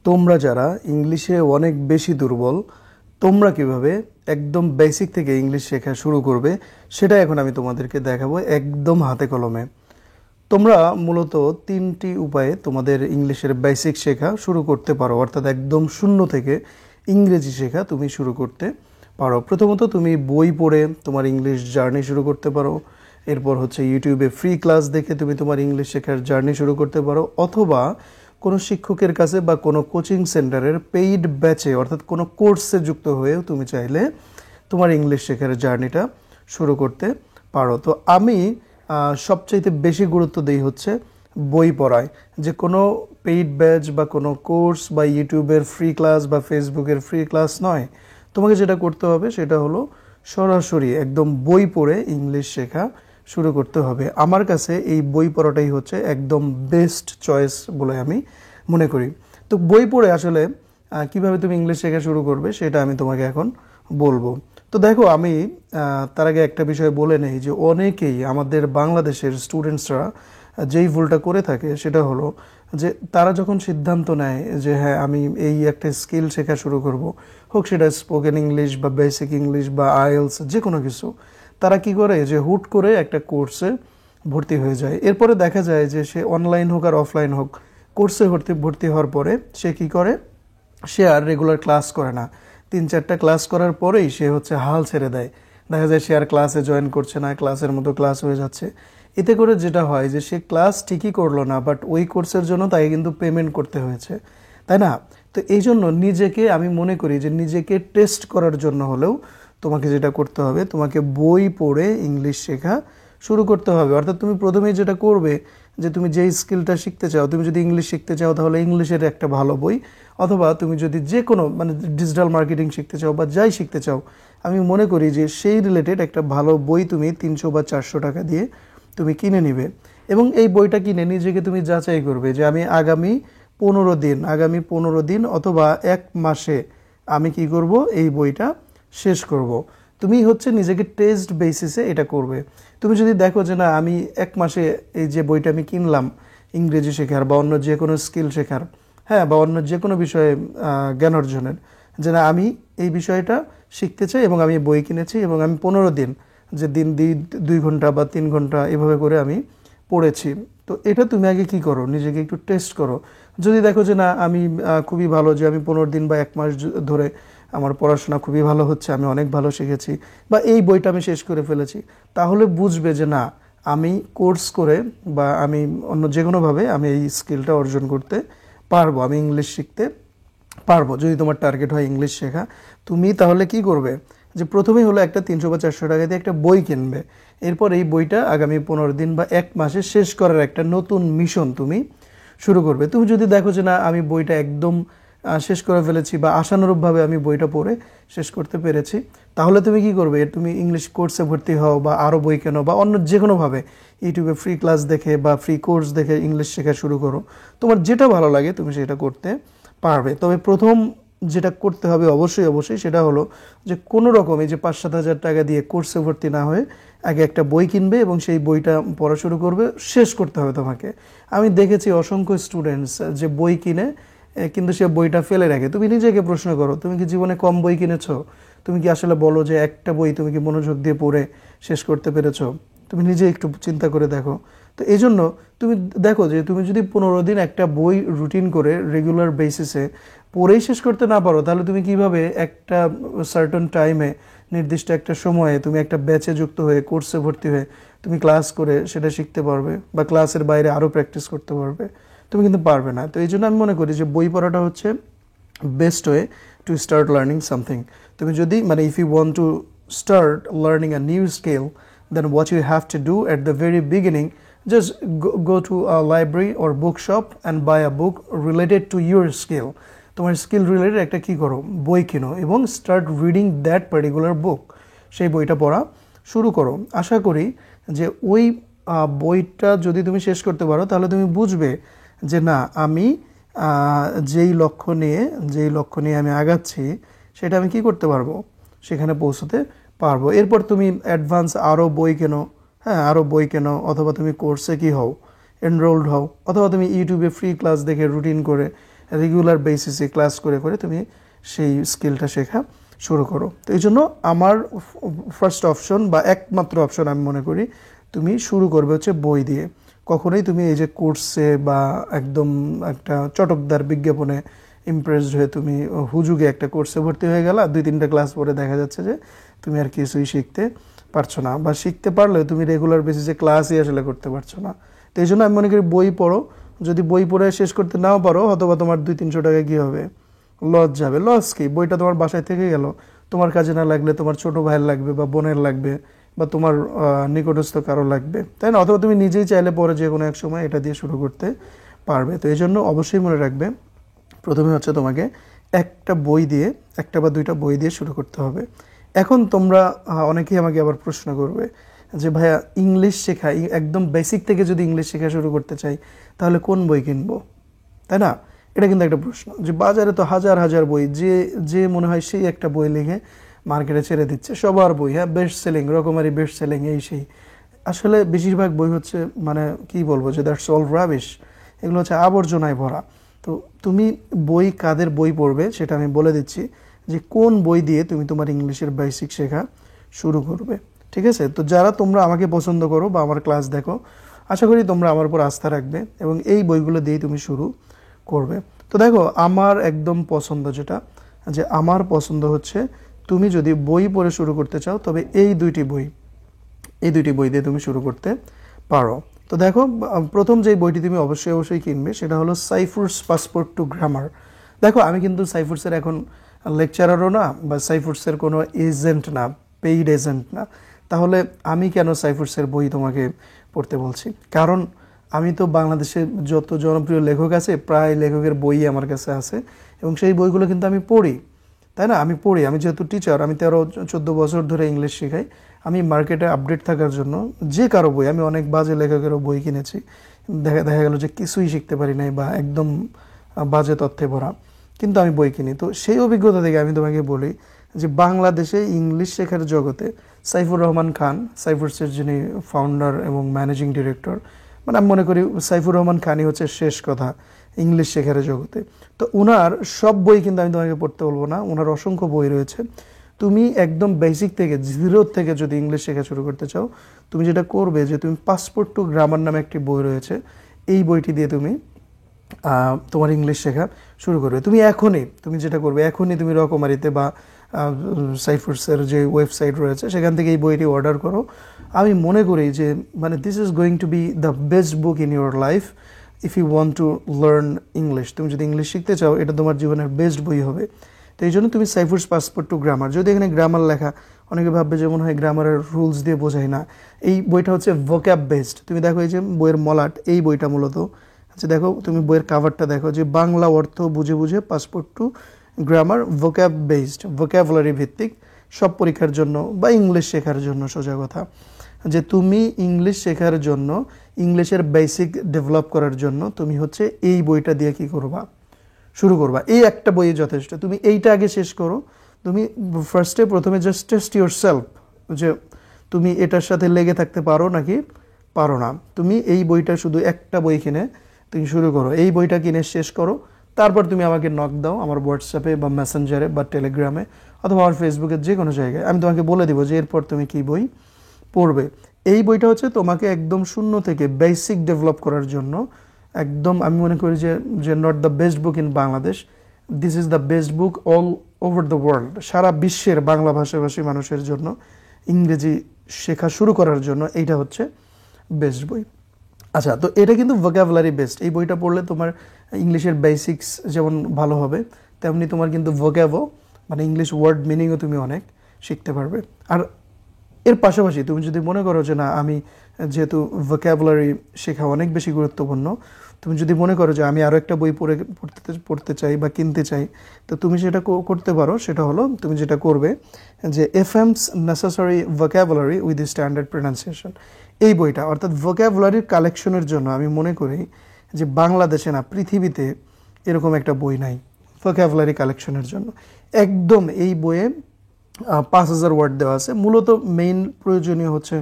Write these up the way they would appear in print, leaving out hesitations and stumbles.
তোমরা যারা ইংলিশে অনেক বেশি দুর্বল, তোমরা কিভাবে একদম বেসিক থেকে ইংলিশ শেখা শুরু করবে সেটা এখন আমি তোমাদেরকে দেখাবো একদম হাতে কলমে। তোমরা মূলত তিনটি উপায়ে তোমাদের ইংলিশের বেসিক শেখা শুরু করতে পারো, অর্থাৎ একদম শূন্য থেকে ইংরেজি শেখা তুমি শুরু করতে পারো। প্রথমত তুমি বই পড়ে তোমার ইংলিশ জার্নি শুরু করতে পারো। এরপর হচ্ছে ইউটিউবে ফ্রি ক্লাস দেখে তুমি তোমার ইংলিশ শেখার জার্নি শুরু করতে পারো, অথবা কোনো শিক্ষকের কাছে বা কোনো কোচিং সেন্টারের পেইড ব্যাচে অর্থাৎ কোনো কোর্সে যুক্ত হয়েও তুমি চাইলে তোমার ইংলিশ শেখার জার্নিটা শুরু করতে পারো। তো আমি সবচাইতে বেশি গুরুত্ব দিই হচ্ছে বই পড়ায়, যে কোনো পেইড ব্যাচ বা কোনো কোর্স বা ইউটিউবের ফ্রি ক্লাস বা ফেসবুকের ফ্রি ক্লাস নয়। তোমাকে যেটা করতে হবে সেটা হলো সরাসরি একদম বই পড়ে ইংলিশ শেখা শুরু করতে হবে। আমার কাছে এই বই পড়াটাই হচ্ছে একদম বেস্ট চয়েস বলে আমি মনে করি। তো বই পড়ে আসলে কিভাবে তুমি ইংলিশ শেখা শুরু করবে সেটা আমি তোমাকে এখন বলবো। তো দেখো, আমি তার আগে একটা বিষয় বলে নেই যে অনেকেই আমাদের বাংলাদেশের স্টুডেন্টসরা যেই ভুলটা করে থাকে সেটা হলো যে তারা যখন সিদ্ধান্ত নেয় যে হ্যাঁ আমি এই একটা স্কিল শেখা শুরু করব, হোক সেটা স্পোকেন ইংলিশ বা বেসিক ইংলিশ বা আইএলস যে কোনো কিছু, তারা কি করে যে হুট করে একটা কোর্সে ভর্তি হয়ে যায়। এরপরে দেখা যায় যে সে অনলাইন হোক আর অফলাইন হোক কোর্সে ভর্তি হওয়ার পরে সে কি করে, সে আর রেগুলার ক্লাস করে না। 3-4টা ক্লাস করার পরেই সে হচ্ছে হাল ছেড়ে দেয়। দেখা যায় সে আর ক্লাসে জয়েন করছে না, ক্লাসের মতো ক্লাস হয়ে যাচ্ছে। এতে করে যেটা হয় যে সে ক্লাস ঠিকই করলো না, বাট ওই কোর্সের জন্য তাকে কিন্তু পেমেন্ট করতে হয়েছে, তাই না? তো এই জন্য নিজেকে আমি মনে করি যে নিজেকে টেস্ট করার জন্য হলেও তোমাকে যেটা করতে হবে, তোমাকে বই পড়ে ইংলিশ শেখা শুরু করতে হবে। অর্থাৎ তুমি প্রথমেই যেটা করবে যে তুমি যেই স্কিলটা শিখতে চাও, তুমি যদি ইংলিশ শিখতে চাও তাহলে ইংলিশের একটা ভালো বই, অথবা তুমি যদি যে কোনো মানে ডিজিটাল মার্কেটিং শিখতে চাও বা যাই শিখতে চাও, আমি মনে করি যে সেই রিলেটেড একটা ভালো বই তুমি 300 বা 400 টাকা দিয়ে তুমি কিনে নিবে। এবং এই বইটা কিনে নিজেকে তুমি যাচাই করবে যে আমি আগামী 15 দিন অথবা 1 মাসে আমি কি করব, এই বইটা শেষ করব। তুমি হচ্ছে নিজেকে টেস্ট বেসিসে এটা করবে। তুমি যদি দেখো যে না আমি 1 মাসে এই যে বইটা আমি কিনলাম ইংরেজি শেখার বা অন্য যে কোনো স্কিল শেখার, হ্যাঁ, বা অন্য যে কোনো বিষয়ে জ্ঞান অর্জনের, যে না আমি এই বিষয়টা শিখতে চাই এবং আমি বই কিনেছি এবং আমি 15 দিন, যে দিন 2 ঘন্টা বা 3 ঘন্টা এভাবে করে আমি পড়েছি। তো এটা তুমি আগে কি করো, নিজেকে একটু টেস্ট করো। যদি দেখো যে না আমি খুবই ভালো, যে আমি 15 দিন বা 1 মাস ধরে আমার পড়াশোনা খুবই ভালো হচ্ছে, আমি অনেক ভালো শিখেছি বা এই বইটা আমি শেষ করে ফেলেছি, তাহলে বুঝবে যে না আমি কোর্স করে বা আমি অন্য যে কোনোভাবে আমি এই স্কিলটা অর্জন করতে পারবো, আমি ইংলিশ শিখতে পারবো। যদি তোমার টার্গেট হয় ইংলিশ শেখা, তুমি তাহলে কি করবে, যে প্রথমেই হলো একটা 300 বা 400 টাকা দিয়ে একটা বই কিনবে। এরপর এই বইটা আগামী 15 দিন বা 1 মাসে শেষ করার একটা নতুন মিশন তুমি শুরু করবে। তুমি যদি দেখো যে না আমি বইটা একদম শেষ করে ফেলেছি বা আশানুরূপভাবে আমি বইটা পড়ে শেষ করতে পেরেছি, তাহলে তুমি কি করবে, তুমি ইংলিশ কোর্সে ভর্তি হও বা আরও বই কেনো বা অন্য যে কোনোভাবে ইউটিউবে ফ্রি ক্লাস দেখে বা ফ্রি কোর্স দেখে ইংলিশ শেখা শুরু করো। তোমার যেটা ভালো লাগে তুমি সেটা করতে পারবে। তবে প্রথম যেটা করতে হবে অবশ্যই সেটা হলো যে কোনো রকম এই যে 5-7 হাজার টাকা দিয়ে কোর্সে ভর্তি না হয়ে আগে একটা বই কিনবে এবং সেই বইটা পড়া শুরু করবে, শেষ করতে হবে তোমাকে। আমি দেখেছি অসংখ্য স্টুডেন্টস যে বই কিনে কিন্তু সে বইটা ফেলে রাখে। তুমি নিজেকে প্রশ্ন করো, তুমি কি জীবনে কম বই কিনেছো? তুমি কি আসলে বলো যে একটা বই তুমি কি মনোযোগ দিয়ে পড়ে শেষ করতে পেরেছো? তুমি নিজে একটু চিন্তা করে দেখো। তো এই জন্য তুমি দেখো যে তুমি যদি 15 দিন একটা বই রুটিন করে রেগুলার বেসিসে পড়েই শেষ করতে না পারো, তাহলে তুমি কিভাবে একটা সার্টেন টাইমে নির্দিষ্ট একটা সময়ে তুমি একটা ব্যাচে যুক্ত হয়ে কোর্সে ভর্তি হয়ে তুমি ক্লাস করে সেটা শিখতে পারবে বা ক্লাসের বাইরে আরও প্র্যাকটিস করতে পারবে? তুমি কিন্তু পারবে না। তো এই জন্য আমি মনে করি যে বই পড়াটা হচ্ছে best way to start learning something. তুমি যদি মানে if you want to start learning a new skill, then what you have to do at the very beginning, just go to a library or bookshop and buy a book related to your skill. তোমার skill related একটা কি করো, বই কিনো এবং start reading that particular বুক। সেই বইটা পড়া শুরু করো। আশা করি যে ওই বইটা যদি তুমি শেষ করতে পারো তাহলে তুমি বুঝবে যে না আমি যেই লক্ষ্য নিয়ে আমি আগাচ্ছি সেটা আমি কি করতে পারবো, সেখানে পৌঁছতে পারবো। এরপর তুমি অ্যাডভান্স আরও বই কেনো, হ্যাঁ আরও বই কেনো, অথবা তুমি কোর্সে কি হও এনরোলড হও, অথবা তুমি ইউটিউবে ফ্রি ক্লাস দেখে রুটিন করে রেগুলার বেসিসে ক্লাস করে করে তুমি সেই স্কিলটা শেখা শুরু করো। তো এই জন্য আমার ফার্স্ট অপশন বা একমাত্র অপশন আমি মনে করি তুমি শুরু করবে হচ্ছে বই দিয়ে। কখনোই তুমি এই যে কোর্সে বা একদম একটা চটকদার বিজ্ঞাপনে ইমপ্রেসড হয়ে তুমি হুজুগে একটা কোর্সে ভর্তি হয়ে গেলা, 2-3টা ক্লাস পরে দেখা যাচ্ছে যে তুমি আর কিছুই শিখতে পারছো না, বা শিখতে পারলেও তুমি রেগুলার বেসিসে ক্লাসই আসলে করতে পারছো না। তো এই জন্য আমি মনে করি বই পড়ো। যদি বই পড়ে শেষ করতে নাও পারো, অথবা তোমার 200-300 টাকা কী হবে, লস যাবে। লস কি, বইটা তোমার বাসায় থেকে গেল, তোমার কাজে না লাগলে তোমার ছোট ভাইয়ের লাগবে বা বোনের লাগবে বা তোমার নিকটস্থ কারো লাগবে, তাই না? অথবা তুমি নিজেই চাইলে পরে যে কোনো এক সময় এটা দিয়ে শুরু করতে পারবে। তো এই জন্য অবশ্যই মনে রাখবে, প্রথমে হচ্ছে তোমাকে একটা বই দিয়ে, একটা বা দুইটা বই দিয়ে শুরু করতে হবে। এখন তোমরা অনেকেই আমাকে আবার প্রশ্ন করবে যে ভাইয়া ইংলিশ শেখা, একদম বেসিক থেকে যদি ইংলিশ শেখা শুরু করতে চাই তাহলে কোন বই কিনবো, তাই না? এটা কিন্তু একটা প্রশ্ন, যে বাজারে তো হাজার হাজার বই, যে যে মনে হয় সেই একটা বই লিখে মার্কেটে ছেড়ে দিচ্ছে, সবার বই, হ্যাঁ বেস্ট সেলিং, রকমারি বেস্ট সেলিং, এই সেই। আসলে বেশিরভাগ বই হচ্ছে মানে কি বলবো, যে দ্যাটস অল রাবিশ, এগুলো হচ্ছে আবর্জনায় ভরা। তো তুমি বই, কাদের বই পড়বে সেটা আমি বলে দিচ্ছি, যে কোন বই দিয়ে তুমি তোমার ইংলিশের বেসিক শেখা শুরু করবে, ঠিক আছে? তো যারা তোমরা আমাকে পছন্দ করো বা আমার ক্লাস দেখো, আশা করি তোমরা আমার উপর আস্থা রাখবে এবং এই বইগুলো দিয়েই তুমি শুরু করবে। তো দেখো, আমার একদম পছন্দ যেটা, যে আমার পছন্দ হচ্ছে তুমি যদি বই পড়ে শুরু করতে চাও তবে এই দুইটি বই দিয়ে তুমি শুরু করতে পারো। তো দেখো, প্রথম যে বইটি তুমি অবশ্যই অবশ্যই কিনবে সেটা হলো সাইফুরস পাসপোর্ট টু গ্রামার। দেখো, আমি কিন্তু সাইফুরসের এখন লেকচারারও না, বা সাইফুরসের কোনো এজেন্ট না, পেইড এজেন্ট না। তাহলে আমি কেন সাইফুরসের বই তোমাকে পড়তে বলছি? কারণ আমি তো বাংলাদেশে যত জনপ্রিয় লেখক আছে প্রায় লেখকের বই আমার কাছে আছে, এবং সেই বইগুলো কিন্তু আমি পড়ি, তাই না? আমি পড়ি, আমি যেহেতু টিচার, আমি 13-14 বছর ধরে ইংলিশ শেখাই। আমি মার্কেটে আপডেট থাকার জন্য যে কারো বই, আমি অনেক বাজে লেখকেরও বই কিনেছি, দেখা গেল যে কিছুই শিখতে পারি নাই বা একদম বাজে তথ্যে ভরা, কিন্তু আমি বই কিনি। তো সেই অভিজ্ঞতা থেকে আমি তোমাকে বলি যে বাংলাদেশে ইংলিশ শেখার জগতে সাইফুর রহমান খান, সাইফুরসের যিনি ফাউন্ডার এবং ম্যানেজিং ডিরেক্টর, মানে আমি মনে করি সাইফুর রহমান খানই হচ্ছে শেষ কথা ইংলিশ শেখার জগতে। তো ওনার সব বই কিন্তু আমি তোমাকে পড়তে বলবো না, ওনার অসংখ্য বই রয়েছে। তুমি একদম বেসিক থেকে, জিরো থেকে যদি ইংলিশ শেখা শুরু করতে চাও, তুমি যেটা করবে যে তুমি পাসপোর্ট টু গ্রামার নামে একটি বই রয়েছে, এই বইটি দিয়ে তুমি তোমার ইংলিশ শেখা শুরু করবে। তুমি যেটা করবে এখনই তুমি রকমারিতে বা সাইফুরসের যে ওয়েবসাইট রয়েছে সেখান থেকে এই বইটি অর্ডার করো। আমি মনে করি যে মানে this is going to be the best book in your life if you want to learn English. তুমি যদি ইংলিশ শিখতে চাও, এটা তোমার জীবনের বেস্ট বই হবে। তো এই জন্য তুমি সাইফুরস পাসপোর্ট টু গ্রামার, যদি এখানে গ্রামার লেখা, অনেকে ভাববে যে মনে হয় গ্রামারের রুলস দিয়ে বোঝায় না, এই বইটা হচ্ছে ভোক্যাব বেসড। তুমি দেখো এই যে বইয়ের মলাট, এই বইটা মূলত, আচ্ছা দেখো তুমি বইয়ের কাভারটা দেখো, যে বাংলা অর্থ বুঝে বুঝে passport to grammar, vocab based, vocabulary ভিত্তিক, সব পরীক্ষার জন্য বা ইংলিশ শেখার জন্য। সোজা কথা, যে তুমি ইংলিশ শেখার জন্য, ইংলিশের বেসিক ডেভেলপ করার জন্য তুমি হচ্ছে এই বইটা দিয়ে কি করবা, শুরু করবা। এই একটা বই যথেষ্ট, তুমি এইটা আগে শেষ করো। তুমি প্রথমে জাস্ট টেস্ট ইউর সেলফ, যে তুমি এটার সাথে লেগে থাকতে পারো নাকি পারো না। তুমি এই বইটা, শুধু একটা বই কিনে তুমি শুরু করো, এই বইটা কিনে শেষ করো। তারপর তুমি আমাকে নক দাও আমার হোয়াটসঅ্যাপে বা মেসেঞ্জারে বা টেলিগ্রামে অথবা আমার ফেসবুকের যে কোনো জায়গায়, আমি তোমাকে বলে দিব যে এরপর তুমি কি বই পড়বে। এই বইটা হচ্ছে তোমাকে একদম শূন্য থেকে বেসিক ডেভেলপ করার জন্য, একদম আমি মনে করি যে not the best book in Bangladesh, this is the best book all over the world. সারা বিশ্বের বাংলা ভাষাভাষী মানুষের জন্য, ইংরেজি শেখা শুরু করার জন্য এইটা হচ্ছে বেস্ট বই। আচ্ছা, তো এটা কিন্তু ভোক্যাবুলারি বেসড। এই বইটা পড়লে তোমার ইংলিশের বেসিক্স যেমন ভালো হবে, তেমনি তোমার কিন্তু ভোক্যাবও, মানে ইংলিশ ওয়ার্ড মিনিংও তুমি অনেক শিখতে পারবে। আর এর পাশাপাশি তুমি যদি মনে করো যে না, আমি যেহেতু ভোক্যাবুলারি শেখা অনেক বেশি গুরুত্বপূর্ণ, তুমি যদি মনে করো যে আমি আরও একটা বই পড়তে চাই বা কিনতে চাই, তো তুমি সেটা করতে পারো। সেটা হলো, তুমি যেটা করবে যে FM's necessary vocabulary with standard pronunciation, এই বইটা, অর্থাৎ ভোক্যাবুলারির কালেকশনের জন্য আমি মনে করি যে বাংলাদেশে না, পৃথিবীতে এরকম একটা বই নাই ভোক্যাবুলারি কালেকশনের জন্য। একদম এই বইয়ে 5000 ওয়ার্ড দেওয়া আছে। মূলত মেইন প্রয়োজনীয় হচ্ছে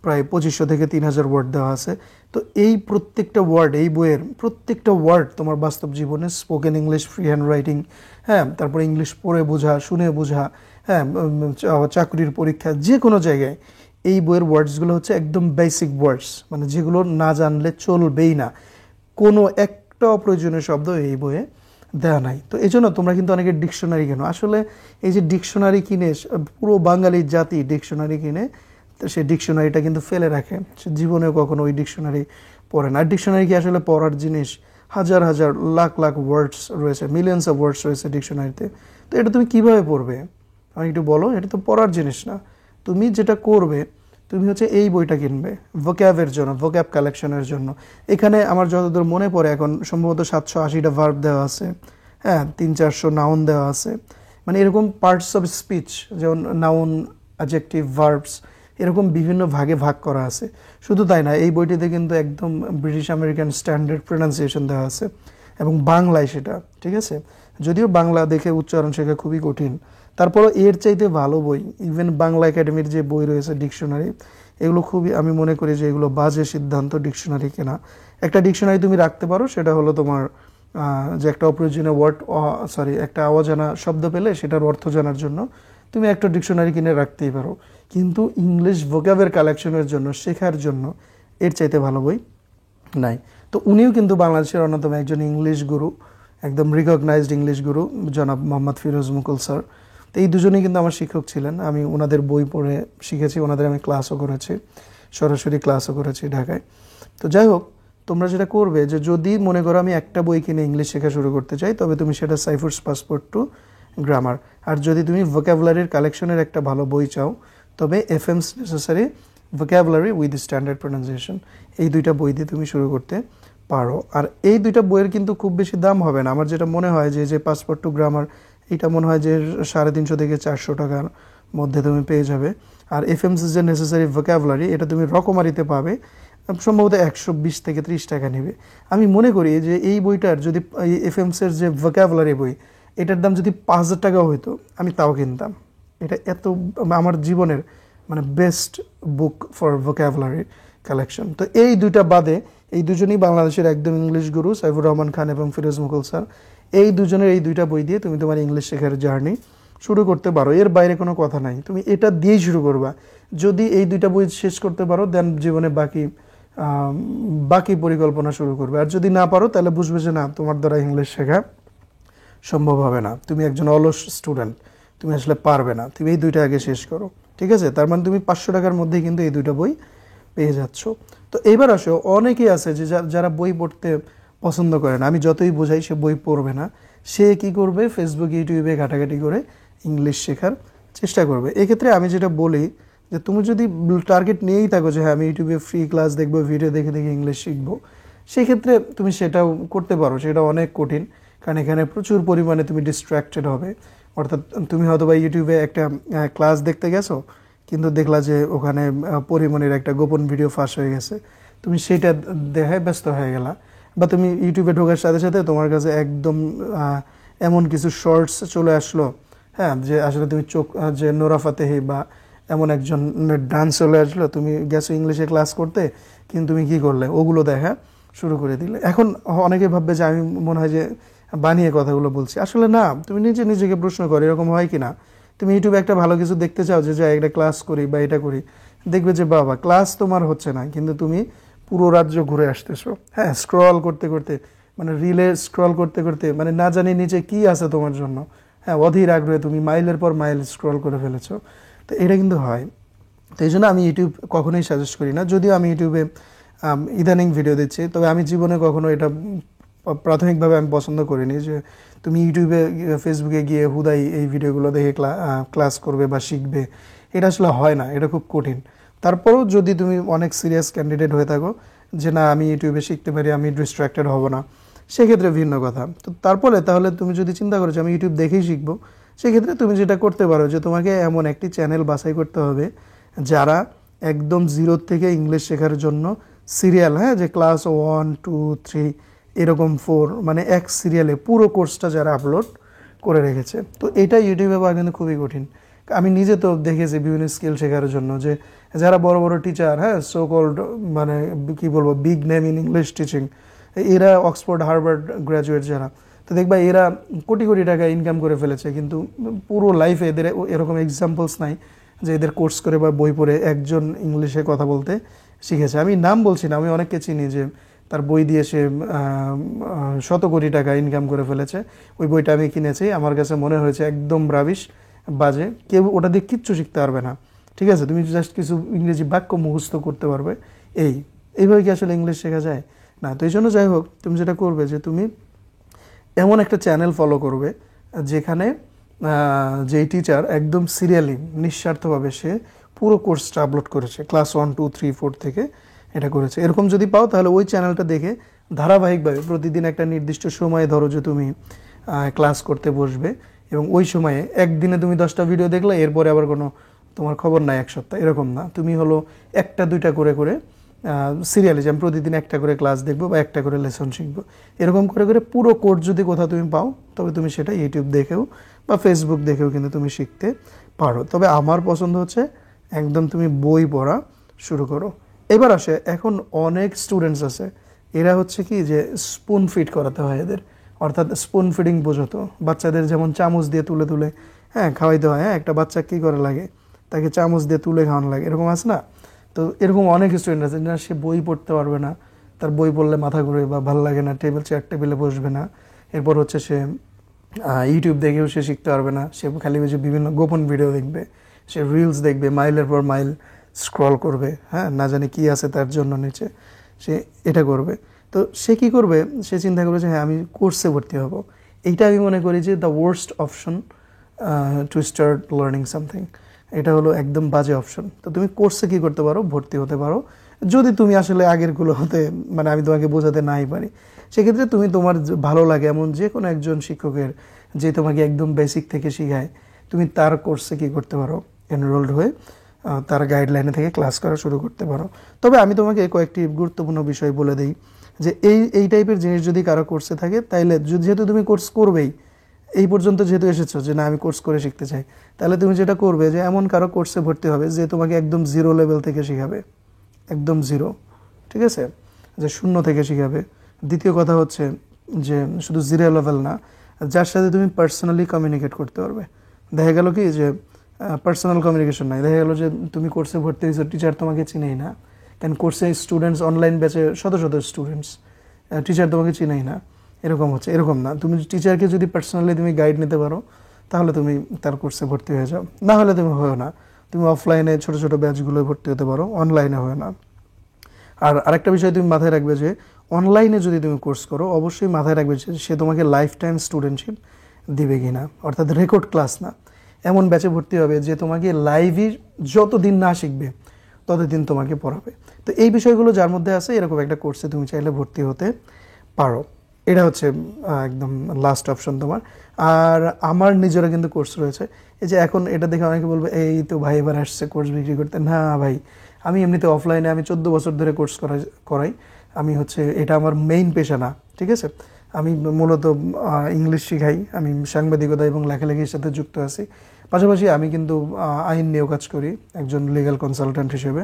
প্রায় 2500 থেকে 3000 ওয়ার্ড দেওয়া আছে। তো এই প্রত্যেকটা ওয়ার্ড, এই বইয়ের প্রত্যেকটা ওয়ার্ড তোমার বাস্তব জীবনে spoken English, free hand writing, হ্যাঁ, তারপরে ইংলিশ পড়ে বোঝা, শুনে বোঝা, হ্যাঁ, চাকরির পরীক্ষা, যে কোনো জায়গায় এই বইয়ের ওয়ার্ডসগুলো হচ্ছে একদম বেসিক ওয়ার্ডস, মানে যেগুলো না জানলে চলবেই না। কোনো একটা অপ্রয়োজনীয় শব্দ এই বইয়ে দেওয়া নাই। তো এই জন্য তোমরা কিন্তু অনেকে ডিকশনারি কেনো, আসলে এই যে ডিকশনারি কিনে পুরো বাঙালি জাতি ডিকশনারি কিনে, তো সেই ডিকশনারিটা কিন্তু ফেলে রাখে, সে জীবনেও কখনো ওই ডিকশনারি পড়ে না। আর ডিকশনারি কি আসলে পড়ার জিনিস? হাজার হাজার লাখ লাখ ওয়ার্ডস রয়েছে, মিলিয়নস অফ ওয়ার্ডস রয়েছে ডিকশনারিতে। তো এটা তুমি কিভাবে পড়বে আমি একটু বলো? এটা তো পড়ার জিনিস না। তুমি যেটা করবে, তুমি হচ্ছে এই বইটা কিনবে ভোক্যাবের জন্য, ভোক্যাব কালেকশনের জন্য। এখানে আমার যতদূর মনে পড়ে এখন সম্ভবত 780টা ভার্ব দেওয়া আছে, হ্যাঁ, 300-400 নাউন দেওয়া আছে, মানে এরকম পার্টস অফ স্পিচ, যেমন নাউন, অ্যাডজেক্টিভ, ভার্বস, এরকম বিভিন্ন ভাগে ভাগ করা আছে। শুধু তাই না, এই বইটিতে কিন্তু একদম ব্রিটিশ আমেরিকান স্ট্যান্ডার্ড প্রোনাউন্সিয়েশন দেওয়া আছে, এবং বাংলায় সেটা, ঠিক আছে? যদিও বাংলা দেখে উচ্চারণ শেখা খুবই কঠিন, তারপরও এর চাইতে ভালো বই, ইভেন বাংলা একাডেমির যে বই রয়েছে ডিকশনারি, এগুলো খুবই, আমি মনে করি যে এগুলো বাজে সিদ্ধান্ত ডিকশনারি কেনা। একটা ডিকশনারি তুমি রাখতে পারো, সেটা হলো তোমার যে একটা অপ্রয়োজনীয় ওয়ার্ড, একটা অজানা শব্দ পেলে সেটার অর্থ জানার জন্য তুমি একটা ডিকশনারি কিনে রাখতেই পারো। কিন্তু ইংলিশ ভোক্যাবের কালেকশনের জন্য, শেখার জন্য এর চাইতে ভালো বই নাই। তো উনিও কিন্তু বাংলাদেশের অন্যতম একজন ইংলিশ গুরু, একদম রিকগনাইজড ইংলিশ গুরু, জনাব মোহাম্মদ ফিরোজ মুকুল স্যার। তো এই দুজনেই কিন্তু আমার শিক্ষক ছিলেন, আমি ওনাদের বই পড়ে শিখেছি, ওনাদের আমি ক্লাসও করেছি, সরাসরি ক্লাসও করেছি ঢাকায়। তো যাই হোক, তোমরা যেটা করবে, যে যদি মনে করো আমি একটা বই কিনে ইংলিশ শেখা শুরু করতে চাই, তবে তুমি সেটা সাইফুরস পাসপোর্ট টু গ্রামার। আর যদি তুমি ভোক্যাবুলারির কালেকশনের একটা ভালো বই চাও, তবে FM's necessary vocabulary with standard pronunciation, এই দুইটা বই দিয়ে তুমি শুরু করতে পারো। আর এই দুইটা বইয়ের কিন্তু খুব বেশি দাম হবে না। আমার যেটা মনে হয় যে পাসপোর্ট টু গ্রামার, এটা মনে হয় যে 350 থেকে 400 টাকার মধ্যে তুমি পেয়ে যাবে। আর এফএমস যে নেসেসারি ভোক্যাবুলারি, এটা তুমি রকমারিতে পাবে, সম্ভবত 120 থেকে 30 টাকা নেবে। আমি মনে করি যে এই বইটার যদি, এফএমসের যে ভোক্যাবুলারি বই, এটার দাম যদি 5000 টাকাও হইতো, আমি তাও কিনতাম। এটা এত আমার জীবনের মানে best book for vocabulary collection. তো এই দুইটা বাদে, এই দুজনই বাংলাদেশের একদম ইংলিশ গুরু, সাইফুর রহমান খান এবং ফিরোজ মুকুল স্যার, এই দুজনের এই দুইটা বই দিয়ে তুমি তোমার ইংলিশ শেখার জার্নি শুরু করতে পারো। এর বাইরে কোনো কথা নাই, তুমি এটা দিয়েই শুরু করবা। যদি এই দুইটা বই শেষ করতে পারো, দেন জীবনে বাকি পরিকল্পনা শুরু করবে। আর যদি না পারো, তাহলে বুঝবে যে না, তোমার দ্বারা ইংলিশ শেখা সম্ভব হবে না, তুমি একজন অলস স্টুডেন্ট, তুমি আসলে পারবে না। তুমি এই দুইটা আগে শেষ করো, ঠিক আছে? তার মানে তুমি 500 টাকার মধ্যেই কিন্তু এই দুইটা বই পেয়ে যাচ্ছ। তো এইবার আসো, অনেকেই আছে যে যারা বই পড়তে পছন্দ করে না, আমি যতই বোঝাই সে বই পড়বে না। সে কি করবে? ফেসবুক, ইউটিউবে ঘাটাঘাটি করে ইংলিশ শেখার চেষ্টা করবে। এক্ষেত্রে আমি যেটা বলি, যে তুমি যদি টার্গেট নিয়েই থাকো যে হ্যাঁ আমি ইউটিউবে ফ্রি ক্লাস দেখবো, ভিডিও দেখে দেখে ইংলিশ শিখবো, সেক্ষেত্রে তুমি সেটাও করতে পারো। সেটা অনেক কঠিন, কারণ এখানে প্রচুর পরিমাণে তুমি ডিস্ট্র্যাক্টেড হবে। অর্থাৎ তুমি হয়তো বা ইউটিউবে একটা ক্লাস দেখতে গেছো, কিন্তু দেখলা যে ওখানে পরিমণির একটা গোপন ভিডিও ফাঁস হয়ে গেছে, তুমি সেটা দেখায় ব্যস্ত হয়ে গেলা। বা তুমি ইউটিউবে ঢোকার সাথে সাথে তোমার কাছে একদম এমন কিছু শর্টস চলে আসলো, হ্যাঁ, যে আসলে তুমি যে নোরা ফাতেহি বা এমন একজন ডান্স চলে আসলো, তুমি গেছো ইংলিশে ক্লাস করতে, কিন্তু তুমি কি করলে? ওগুলো দেখা শুরু করে দিলে। এখন অনেকে ভাববে যে আমি মনে হয় যে বানিয়ে কথাগুলো বলছি, আসলে না। তুমি নিজেকে প্রশ্ন করো, এরকম হয় কি না? তুমি ইউটিউবে একটা ভালো কিছু দেখতে চাও, যে একটা ক্লাস করি বা এটা করি, দেখবে যে বাবা ক্লাস তোমার হচ্ছে না, কিন্তু তুমি পুরো রাজ্য ঘুরে আসতেছো, হ্যাঁ, স্ক্রল করতে করতে, মানে রিলে স্ক্রল করতে করতে, মানে না জানি নিচে কি আছে তোমার জন্য, হ্যাঁ, অধীর আগ্রহে তুমি মাইলের পর মাইল স্ক্রল করে ফেলেছো। তো এটা কিন্তু হয়। তো এই জন্য আমি ইউটিউব কখনোই সাজেস্ট করি না। যদিও আমি ইউটিউবে ইদানিং ভিডিও দিচ্ছি, তবে আমি জীবনে কখনো এটা প্রাথমিকভাবে আমি পছন্দ করিনি যে তুমি ইউটিউবে, ফেসবুকে গিয়ে হুদাই এই ভিডিওগুলো দেখে ক্লাস করবে বা শিখবে। এটা আসলে হয় না, এটা খুব কঠিন। তারপরেও যদি তুমি অনেক সিরিয়াস ক্যান্ডিডেট হয়ে থাকো যে না আমি ইউটিউবে শিখতে পারি, আমি ডিস্ট্র্যাক্টেড হব না, সেক্ষেত্রে ভিন্ন কথা। তো তারপরে তাহলে তুমি যদি চিন্তা করো যে আমি ইউটিউব দেখেই শিখবো, সেক্ষেত্রে তুমি যেটা করতে পারো যে তোমাকে এমন একটি চ্যানেল বাছাই করতে হবে যারা একদম জিরো থেকে ইংলিশ শেখার জন্য সিরিয়াল, হ্যাঁ, যে ক্লাস 1, 2, 3 এরকম 4, মানে এক সিরিয়ালে পুরো কোর্সটা যারা আপলোড করে রেখেছে। তো এটা ইউটিউবে পাওয়া কিন্তু খুবই কঠিন, আমি নিজে তো দেখেছি বিভিন্ন স্কিল শেখার জন্য যে যারা বড় বড় টিচার, হ্যাঁ, সো কল্ড মানে কি বলবো big name in English teaching, এরা অক্সফোর্ড হার্ভার্ড গ্র্যাজুয়েট যারা, তো দেখবা এরা কোটি কোটি টাকা ইনকাম করে ফেলেছে, কিন্তু পুরো লাইফে এদের এরকম এক্সাম্পলস নাই যে এদের কোর্স করে বা বই পড়ে একজন ইংলিশে কথা বলতে শিখেছে। আমি নাম বলছি না, আমি অনেককে চিনি যে তার বই দিয়ে সে শত কোটি টাকা ইনকাম করে ফেলেছে। ওই বইটা আমি কিনেছি, আমার কাছে মনে হয়েছে একদম রাবিশ, বাজে, কেউ ওটা দিয়ে কিচ্ছু শিখতে পারবে না। ঠিক আছে, তুমি জাস্ট কিছু ইংরেজি বাক্য মুখস্থ করতে পারবে, এইভাবে কি আসলে ইংলিশ শেখা যায়? না। তো এই জন্য যাই হোক, তুমি যেটা করবে যে তুমি এমন একটা চ্যানেল ফলো করবে যেখানে যেই টিচার একদম সিরিয়ালি নিঃস্বার্থভাবে সে পুরো কোর্সটা আপলোড করেছে, ক্লাস 1 2 3 4 থেকে এটা করেছে। এরকম যদি পাও তাহলে ওই চ্যানেলটা দেখে ধারাবাহিকভাবে প্রতিদিন একটা নির্দিষ্ট সময়ে ধরো যে তুমি ক্লাস করতে বসবে, এবং ওই সময়ে একদিনে তুমি 10টা ভিডিও দেখলে, এরপরে আবার কোনো তোমার খবর নাই এক সপ্তাহ, এরকম না। তুমি হলো একটা দুইটা করে করে সিরিয়ালি, যে আমি প্রতিদিন একটা করে ক্লাস দেখবো বা একটা করে লেসন শিখবো, এরকম করে করে পুরো কোর্স যদি কোথাও তুমি পাও, তবে তুমি সেটা ইউটিউব দেখেও বা ফেসবুক দেখেও কিন্তু তুমি শিখতে পারো। তবে আমার পছন্দ হচ্ছে একদম তুমি বই পড়া শুরু করো। এবার আসে, এখন অনেক স্টুডেন্টস আছে, এরা হচ্ছে কি যে স্পুন ফিড করাতে হয় এদের, অর্থাৎ স্পুন ফিডিং বোঝো তো, বাচ্চাদের যেমন চামচ দিয়ে তুলে তুলে হ্যাঁ খাওয়াইতে হয়, হ্যাঁ, একটা বাচ্চা কী করে লাগে, তাকে চামচ দিয়ে তুলে খাওয়ানো লাগে, এরকম আছে না? তো এরকম অনেক স্টুডেন্ট আছে না, সে বই পড়তে পারবে না, তার বই পড়লে মাথা ঘুরে বা ভালো লাগে না, চেয়ার টেবিলে বসবে না। এরপর হচ্ছে সে ইউটিউব দেখেও সে শিখতে পারবে না, সে খালি যে বিভিন্ন গোপন ভিডিও দেখবে, সে রিলস দেখবে, মাইলের পর মাইল স্ক্রল করবে, হ্যাঁ, না জানি কি আছে তার জন্য নিচে, সে এটা করবে। তো সে কি করবে, সে চিন্তা করবে যে হ্যাঁ আমি কোর্সে ভর্তি হব। এইটা আমি মনে করি যে the worst option two start learning something. এটা হলো একদম বাজে অপশন। তো তুমি কোর্সে কী করতে পারো, ভর্তি হতে পারো। যদি তুমি আসলে আগেরগুলো হতে মানে আমি তোমাকে বোঝাতে নাই পারি, সেক্ষেত্রে তুমি তোমার ভালো লাগে এমন যে কোনো একজন শিক্ষকের যে তোমাকে একদম বেসিক থেকে শেখায়, তুমি তার কোর্সে কী করতে পারো, এনরোলড হয়ে তার গাইডলাইনে থেকে ক্লাস করা শুরু করতে পারো। তবে আমি তোমাকে কয়েকটি গুরুত্বপূর্ণ বিষয় বলে দিই যে এই টাইপের জিনিস যদি কারো কোর্সে থাকে, তাইলে যেহেতু তুমি কোর্স করবেই, এই পর্যন্ত যেহেতু এসেছো যে না আমি কোর্স করে শিখতে চাই, তাহলে তুমি যেটা করবে যে এমন কারো কোর্সে ভর্তি হবে যে তোমাকে একদম জিরো লেভেল থেকে শেখাবে, একদম জিরো, ঠিক আছে, যে শূন্য থেকে শেখাবে। দ্বিতীয় কথা হচ্ছে যে শুধু জিরো লেভেল না, যার সাথে তুমি পার্সোনালি কমিউনিকেট করতে পারবে। দেখা গেল কি যে পার্সোনাল কমিউনিকেশন নাই, দেখা গেলো যে তুমি কোর্সে ভর্তি হয়েছো, টিচার তোমাকে চিনেই না, কারণ কোর্সে স্টুডেন্টস অনলাইন ব্যাচে শত শত স্টুডেন্টস, টিচার তোমাকে চিনেই না, এরকম হচ্ছে। এরকম না, তুমি টিচারকে যদি পার্সোনালি তুমি গাইড নিতে পারো, তাহলে তুমি তার কোর্সে ভর্তি হয়ে যাও। না হলে তুমি হয়েও না, তুমি অফলাইনে ছোটো ছোটো ব্যাচগুলোয় ভর্তি হতে পারো, অনলাইনে হয় না। আর আরেকটা বিষয় তুমি মাথায় রাখবে যে অনলাইনে যদি তুমি কোর্স করো, অবশ্যই মাথায় রাখবে যে সে তোমাকে লাইফ টাইম স্টুডেন্টশিপ দিবে কি না, অর্থাৎ রেকর্ড ক্লাস না। এমন ব্যাচে ভর্তি হবে যে তোমাকে লাইভই যতদিন না শিখবে ততদিন তোমাকে পড়াবে। তো এই বিষয়গুলো যার মধ্যে আছে, এরকম একটা কোর্সে তুমি চাইলে ভর্তি হতে পারো। এটা হচ্ছে একদম লাস্ট অপশন তোমার। আর আমার নিজেরও কিন্তু কোর্স রয়েছে। এই যে এখন এটা দেখে অনেকে বলবে এই তো ভাই এবার আসছে কোর্স বিক্রি করতে। না ভাই, আমি এমনিতে অফলাইনে আমি 14 বছর ধরে কোর্স করাই। আমি হচ্ছে এটা আমার মেইন পেশা না, ঠিক আছে। আমি মূলত ইংলিশ শিখাই, আমি সাংবাদিকতা এবং লেখালেখির সাথে যুক্ত আছি। পাশাপাশি আমি কিন্তু আইন নিয়েও কাজ করি একজন লিগ্যাল কনসালট্যান্ট হিসেবে,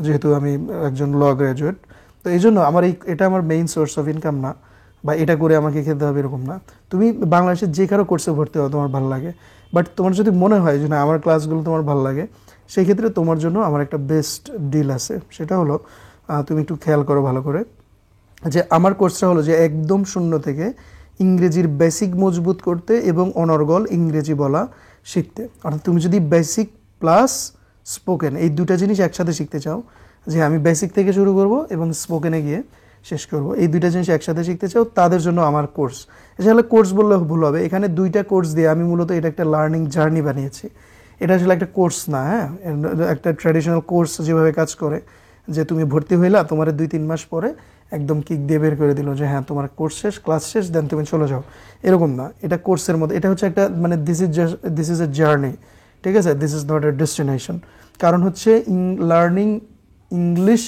যেহেতু আমি একজন ল গ্র্যাজুয়েট। তো এই জন্য আমার এটা আমার মেইন সোর্স অফ ইনকাম না, বা এটা করে আমাকে খেতে হবে এরকম না। তুমি বাংলাদেশের যে কারো কোর্সে ভর্তি হও তোমার ভালো লাগে, বাট তোমার যদি মনে হয় যে না আমার ক্লাসগুলো তোমার ভালো লাগে, সেই ক্ষেত্রে তোমার জন্য আমার একটা বেস্ট ডিল আছে। সেটা হলো তুমি একটু খেয়াল করো ভালো করে, যে আমার কোর্সটা হলো যে একদম শূন্য থেকে ইংরেজির বেসিক মজবুত করতে এবং অনর্গল ইংরেজি বলা শিখতে। অর্থাৎ তুমি যদি বেসিক প্লাস স্পোকেন এই দুটা জিনিস একসাথে শিখতে চাও, যে আমি বেসিক থেকে শুরু করব এবং স্পোকেনে গিয়ে শেষ করব, এই দুইটা জিনিস একসাথে শিখতে চাও, তাদের জন্য আমার কোর্স। আসলে কোর্স বললে ভুল হবে, এখানে দুইটা কোর্স দিয়ে আমি মূলত এটা একটা লার্নিং জার্নি বানিয়েছি। এটা আসলে একটা কোর্স না, হ্যাঁ, একটা ট্র্যাডিশনাল কোর্স যেভাবে কাজ করে, যে তুমি ভর্তি হইলা, তোমার 2-3 মাস পরে একদম কিক দিয়ে বের করে দিল যে হ্যাঁ তোমার কোর্স শেষ, ক্লাস শেষ, দেন তুমি চলে যাও, এরকম না। এটা কোর্সের মধ্যে, এটা হচ্ছে একটা মানে দিস ইজ এ জার্নি, ঠিক আছে, this is not a destination. কারণ হচ্ছে learning English,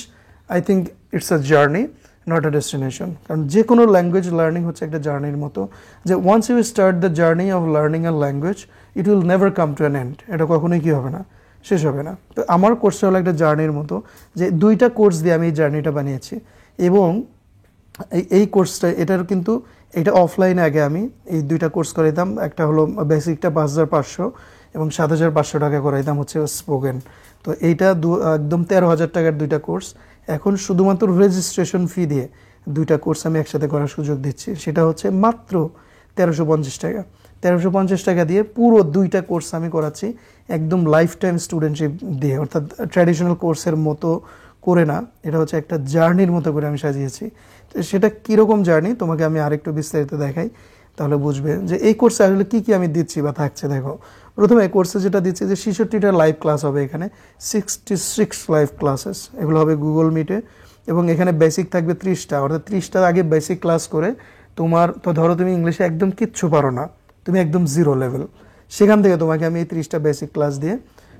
I think it's a journey, not a destination. কারণ যে কোনো ল্যাঙ্গুয়েজ লার্নিং হচ্ছে একটা জার্নির মতো, যে once you start the journey of learning a language it will never come to an end. এটা কখনোই কী হবে না, শেষ হবে না। তো আমার কোর্সটা হলো একটা জার্নির মতো, যে 2টা কোর্স দিয়ে আমি এই জার্নিটা বানিয়েছি। এবং এই কোর্সটা এটার কিন্তু এটা অফলাইনে আগে আমি এই 2টা কোর্স করাইতাম। একটা হলো বেসিকটা 5,500 এবং 7,500 টাকা করাইতাম হচ্ছে স্পোকেন। তো এইটা একদম 13,000 টাকার 2টা কোর্স। এখন শুধুমাত্র রেজিস্ট্রেশন ফি দিয়ে 2টা কোর্স আমি একসাথে করার সুযোগ দিচ্ছি, সেটা হচ্ছে মাত্র 1,350 টাকা। 1,350 টাকা দিয়ে পুরো 2টা কোর্স আমি করাচ্ছি একদম লাইফ টাইম স্টুডেন্টশিপ দিয়ে, অর্থাৎ ট্র্যাডিশনাল কোর্সের মতো করে না, এটা হচ্ছে একটা জার্নির মতো করে আমি সাজিয়েছি। তো সেটা কীরকম জার্নি তোমাকে আমি আরেকটু বিস্তারিত দেখাই, তাহলে বুঝবে যে এই কোর্সে আসলে কী কী আমি দিচ্ছি বা থাকছে। দেখো, প্রথমে কোর্সে যেটা দিচ্ছি যে 66টা লাইভ ক্লাস হবে, এখানে 66 লাইভ ক্লাসেস, এগুলো হবে গুগল মিটে। এবং এখানে বেসিক থাকবে 30টা, অর্থাৎ 30টা আগে বেসিক ক্লাস করে তোমার, তো ধরো তুমি ইংলিশে একদম কিচ্ছু পারো না, তুমি একদম 0 লেভেল, সেখান থেকে তোমাকে আমি এই 30টা বেসিক ক্লাস দিয়ে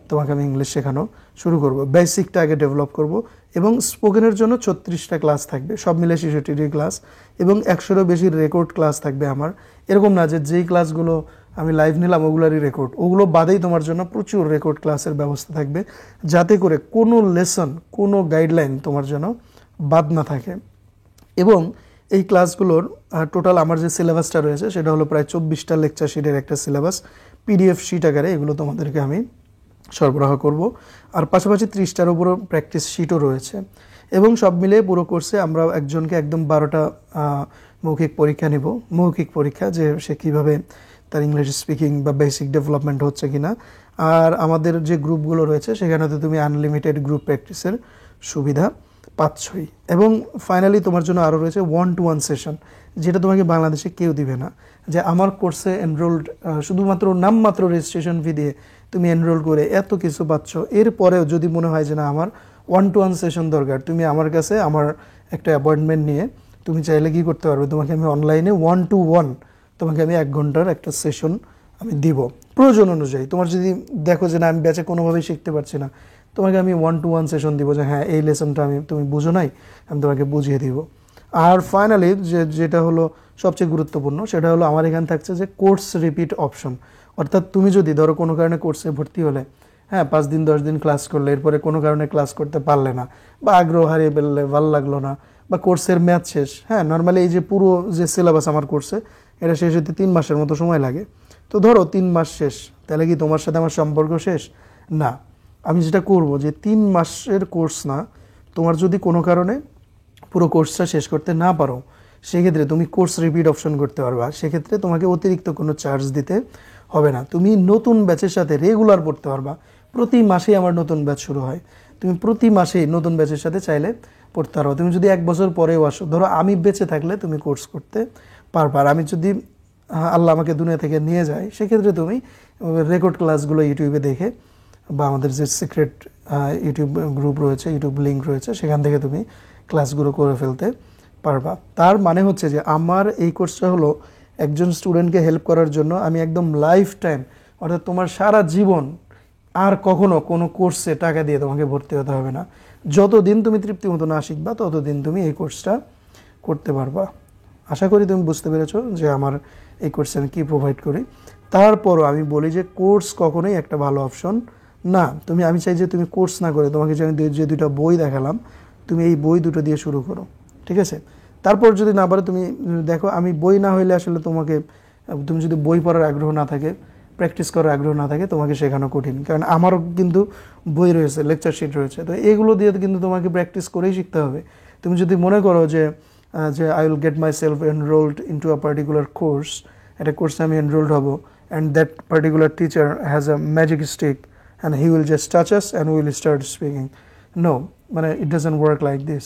তোমাকে আমি ইংলিশ শেখানো শুরু করব। বেসিকটা আগে ডেভেলপ করব। এবং স্পোকেনের জন্য 36টা ক্লাস থাকবে, সব মিলে 66টি ক্লাস, এবং 100-এরও বেশি রেকর্ড ক্লাস থাকবে আমার। এরকম না যে যেই ক্লাসগুলো আমি লাইভ নিলাম ওগুলারই রেকর্ড, ওগুলো বাদেই তোমার জন্য প্রচুর রেকর্ড ক্লাসের ব্যবস্থা থাকবে, যাতে করে কোনো লেসন, কোনো গাইডলাইন তোমার জন্য বাদ না থাকে। এবং এই ক্লাসগুলোর টোটাল আমার যে সিলেবাসটা রয়েছে সেটা হলো প্রায় 24টা লেকচার শিটের একটা সিলেবাস, পিডিএফ শিট আকারে এগুলো তোমাদেরকে আমি সরবরাহ করব। আর পাশাপাশি 30টার উপরও প্র্যাকটিস শিটও রয়েছে। এবং সব মিলিয়ে পুরো কোর্সে আমরা একজনকে একদম 12টা মৌখিক পরীক্ষা নেব, মৌখিক পরীক্ষা, যে সে কীভাবে তার ইংলিশ স্পিকিং বা বেসিক ডেভেলপমেন্ট হচ্ছে কিনা। আর আমাদের যে গ্রুপগুলো রয়েছে সেখানে তো তুমি আনলিমিটেড গ্রুপ প্র্যাকটিসের সুবিধা পাচ্ছই। এবং ফাইনালি তোমার জন্য আরও রয়েছে 1-to-1 সেশন, যেটা তোমাকে বাংলাদেশে কেউ দিবে না। যে আমার কোর্সে এনরোলড শুধুমাত্র নামমাত্র রেজিস্ট্রেশন ফি দিয়ে তুমি এনরোল করে এত কিছু পাচ্ছ, এরপরেও যদি মনে হয় যে না আমার 1-to-1 সেশন দরকার, তুমি আমার কাছে আমার একটা অ্যাপয়েন্টমেন্ট নিয়ে তুমি চাইলে কী করতে পারবে, তোমাকে আমি অনলাইনে 1-to-1 তোমাকে আমি 1 ঘন্টার একটা সেশন আমি দিব প্রয়োজন অনুযায়ী। তোমার যদি দেখো যে না আমি ব্যাচে কোনোভাবেই শিখতে পারছি না, তোমাকে আমি 1-to-1 সেশন দিব, যে হ্যাঁ এই লেসনটা তুমি বুঝো নাই, আমি তোমাকে বুঝিয়ে দিব। আর ফাইনালি যেটা হলো সবচেয়ে গুরুত্বপূর্ণ, সেটা হলো আমার এখানে থাকছে যে কোর্স রিপিট অপশন। অর্থাৎ তুমি যদি ধরো কোনো কারণে কোর্সে ভর্তি হলে, হ্যাঁ 5 দিন 10 দিন ক্লাস করলে, এরপরে কোনো কারণে ক্লাস করতে পারলে না, বা আগ্রহ হারিয়ে ফেললে, ভালো লাগলো না, বা কোর্সের ম্যাথ শেষ, হ্যাঁ নর্মালি এই যে পুরো যে সিলেবাস আমার কোর্সে এটা শেষ হতে 3 মাসের মতো সময় লাগে। তো ধরো 3 মাস শেষ, তাহলে কি তোমার সাথে আমার সম্পর্ক শেষ? না। আমি যেটা করব যে 3 মাসের কোর্স না, তোমার যদি কোনো কারণে পুরো কোর্সটা শেষ করতে না পারো, সেক্ষেত্রে তুমি কোর্স রিপিট অপশন করতে পারবা। সেক্ষেত্রে তোমাকে অতিরিক্ত কোনো চার্জ দিতে হবে না, তুমি নতুন ব্যাচের সাথে রেগুলার পড়তে পারবা। প্রতি মাসেই আমার নতুন ব্যাচ শুরু হয়, তুমি প্রতি মাসেই নতুন ব্যাচের সাথে চাইলে পড়তে পারো। তুমি যদি 1 বছর পরেও আসো, ধরো আমি বেঁচে থাকলে তুমি কোর্স করতে পারবা। আর আমি যদি আল্লাহ আমাকে দুনিয়া থেকে নিয়ে যায়, সেক্ষেত্রে তুমি রেকর্ড ক্লাসগুলো ইউটিউবে দেখে, বা আমাদের যে সিক্রেট ইউটিউব গ্রুপ রয়েছে, ইউটিউব লিঙ্ক রয়েছে, সেখান থেকে তুমি ক্লাসগুলো করে ফেলতে পারবা। তার মানে হচ্ছে যে আমার এই কোর্সটা হলো একজন স্টুডেন্টকে হেল্প করার জন্য। আমি একদম লাইফ টাইম, অর্থাৎ তোমার সারা জীবন আর কখনো কোনো কোর্সে টাকা দিয়ে তোমাকে ভর্তি হতে হবে না। যতদিন তুমি তৃপ্তি মতো না শিখবা, ততদিন তুমি এই কোর্সটা করতে পারবা। আশা করি তুমি বুঝতে পেরেছো যে আমার এই কোর্সে আমি কী প্রোভাইড করি। তারপরও আমি বলি যে কোর্স কখনোই একটা ভালো অপশন না। আমি চাই যে তুমি কোর্স না করে, তোমাকে যে আমি যে 2টা বই দেখালাম, তুমি এই বই 2টো দিয়ে শুরু করো, ঠিক আছে? তারপর যদি না পারো, তুমি দেখো আমি বই না হইলে আসলে তুমি যদি বই পড়ার আগ্রহ না থাকে, প্র্যাকটিস করার আগ্রহ না থাকে, তোমাকে শেখানো কঠিন। কারণ আমারও কিন্তু বই রয়েছে, লেকচার শিট রয়েছে, তো এগুলো দিয়ে কিন্তু তোমাকে প্র্যাকটিস করেই শিখতে হবে। তুমি যদি মনে করো যে I will get myself enrolled into a particular course, একটা কোর্সে আমি এনরোলড হব, and that particular teacher has a magic stick and he will just touch us and will start speaking, no, মানে it doesn't work like this.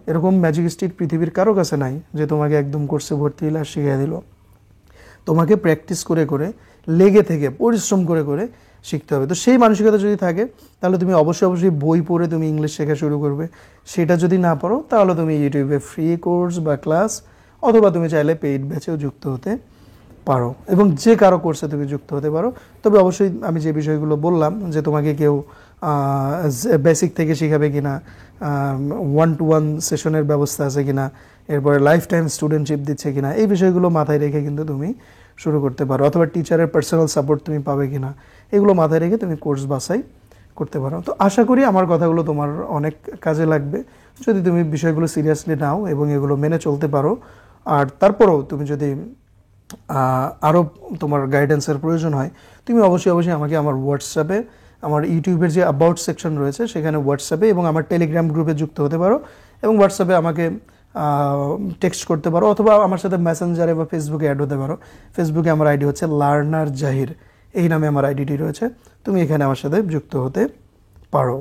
এরকম magic stick পৃথিবীর কারো কাছে নাই যে তোমাকে একদম কোর্সে ভর্তি হলে আর শিখিয়ে দিল। তোমাকে প্র্যাকটিস করে করে, লেগে থেকে, পরিশ্রম করে করে শিখতে হবে। তো সেই মানসিকতা যদি থাকে, তাহলে তুমি অবশ্যই বই পড়ে তুমি ইংলিশ শেখা শুরু করবে। সেটা যদি না পারো, তাহলে তুমি ইউটিউবে ফ্রি কোর্স বা ক্লাস, অথবা তুমি চাইলে পেইড ব্যাচেও যুক্ত হতে পারো এবং যে কারো কোর্সে তুমি যুক্ত হতে পারো। তবে অবশ্যই আমি যে বিষয়গুলো বললাম যে তোমাকে কেউ বেসিক থেকে শেখাবে কিনা, 1-to-1 সেশনের ব্যবস্থা আছে কিনা, এরপরে লাইফ টাইম স্টুডেন্টশিপ দিচ্ছে কিনা, এই বিষয়গুলো মাথায় রেখে কিন্তু তুমি শুরু করতে পারো। অথবা টিচারের পার্সোনাল সাপোর্ট তুমি পাবে কিনা, এগুলো মাথায় রেখে তুমি কোর্স বাছাই করতে পারো। তো আশা করি আমার কথাগুলো তোমার অনেক কাজে লাগবে যদি তুমি বিষয়গুলো সিরিয়াসলি নাও এবং এগুলো মেনে চলতে পারো। আর তারপরেও তুমি যদি আরও তোমার গাইডেন্সের প্রয়োজন হয়, তুমি অবশ্যই আমাকে আমার হোয়াটসঅ্যাপে, আমার ইউটিউবের যে অ্যাবাউট সেকশন রয়েছে সেখানে হোয়াটসঅ্যাপে এবং আমার টেলিগ্রাম গ্রুপে যুক্ত হতে পারো এবং হোয়াটসঅ্যাপে আমাকে টেক্সট করতে পারো অথবা আমার সাথে মেসেঞ্জারে বা ফেসবুকে অ্যাড হতে পারো। ফেসবুকে আমার আইডি হচ্ছে লার্নার জাহির, এই নামে আমার আইডিটি রয়েছে। তুমি এখানে আমার সাথে যুক্ত হতে পারো।